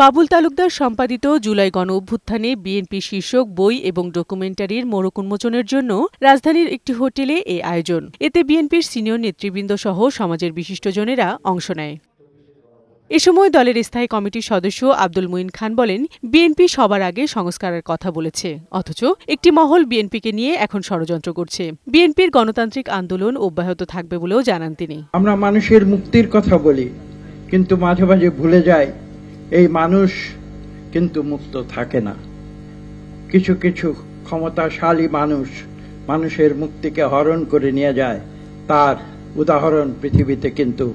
বাবুল তালুকদার সম্পাদিত জুলাই গণ অভ্যুত্থানে বিএনপি শীর্ষক বই এবং ডকুমেন্টারির মোড়ক উন্মোচনের জন্য রাজধানীর একটি হোটেলে এই আয়োজন। এতে বিএনপির সিনিয়র নেতৃবৃন্দ সহ সমাজের বিশিষ্টজনেরা অংশ নেয়। এ সময় দলের স্থায়ী কমিটির সদস্য আব্দুল মুইন খান বলেন, বিএনপি সবার আগে সংস্কারের কথা বলেছে, অথচ একটি মহল বিএনপিকে নিয়ে এখন ষড়যন্ত্র করছে। বিএনপির গণতান্ত্রিক আন্দোলন অব্যাহত থাকবে বলেও জানান তিনি। আমরা মানুষের মুক্তির কথা বলি, কিন্তু মাঝে মাঝে ভুলে যাই এই মানুষ কিন্তু মুক্ত থাকে না। কিছু কিছু ক্ষমতাশালী মানুষের মুক্তিকে হরণ করে নিয়ে যায়। তার উদাহরণ পৃথিবীতে কিন্তু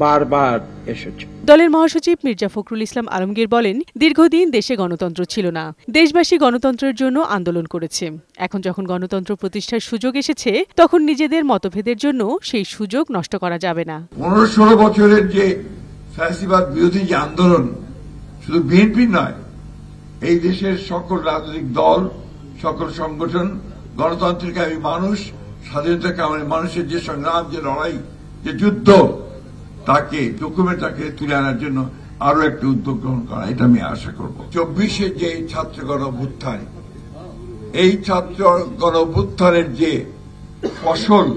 বারবার এসেছে। দলের মহাসচিব মির্জা ফখরুল ইসলাম আলমগীর বলেন, দীর্ঘদিন দেশে গণতন্ত্র ছিল না। দেশবাসী গণতন্ত্রের জন্য আন্দোলন করেছে। এখন যখন গণতন্ত্র প্রতিষ্ঠার সুযোগ এসেছে, তখন নিজেদের মতভেদের জন্য সেই সুযোগ নষ্ট করা যাবে না। 15-16 বছরের যে ফ্যাসিবাদ বিরোধী যে আন্দোলন শুধু বিএনপি নয়, এই দেশের সকল রাজনৈতিক দল, সকল সংগঠন, গণতন্ত্রকামী মানুষ, স্বাধীনতাকামী মানুষের যে সংগ্রাম, যে লড়াই, যে যুদ্ধ, তাকে ডকুমেন্টটাকে তুলে আনার জন্য আরো একটা উদ্যোগ গ্রহণ করা, এটা আমি আশা করব। 24-এর যে ছাত্র গণ অভ্যুত্থান, এই ছাত্র গণ অভ্যুত্থানের যে ফসল,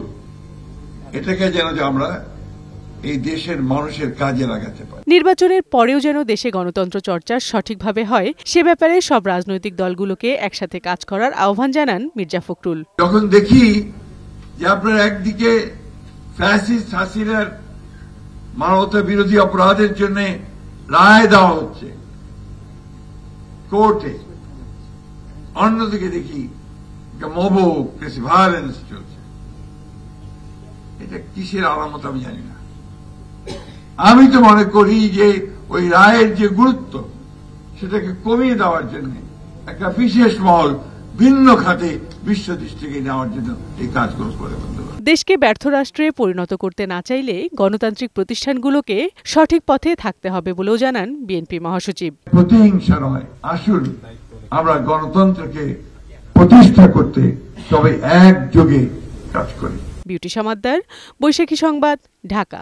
এটাকে যেন আমরা এই দেশের মানুষের কাজে লাগাতে পারি। নির্বাচনের পরেও যেন দেশে গণতন্ত্র চর্চা সঠিকভাবে হয়, সে ব্যাপারে সব রাজনৈতিক দলগুলোকে একসাথে কাজ করার আহ্বান জানান মির্জা ফখরুল। যখন দেখি যে আপনার একদিকে ফ্যাসিস্ট হাসিনার মানবতা বিরোধী অপরাধের জন্য রায় দেওয়া হচ্ছে কোর্টে, অন্যদিকে দেখি মব ভায়োলেন্স চলছে, এটা কিসের আলামত আমি জানি না। আমি তো মনে করি যে ওই রায়ের যে গুরুত্ব, সেটাকে কমিয়ে দেওয়ার জন্য একটা বিশেষ মহল ভিন্ন খাতে বিশ্ব দৃষ্টিকে নেওয়ার জন্য এই কাজগুলো করে বলতে পারে। দেশকে ব্যর্থ রাষ্ট্রে পরিণত করতে না চাইলে গণতান্ত্রিক প্রতিষ্ঠানগুলোকে সঠিক পথে থাকতে হবে বলেও জানান বিএনপি মহাসচিব। প্রতিহিংসা নয়, আসুন আমরা গণতন্ত্রকে প্রতিষ্ঠা করতে সবাই একযোগে কাজ করি। বিউটি সমাদ্দার, বৈশাখী সংবাদ, ঢাকা।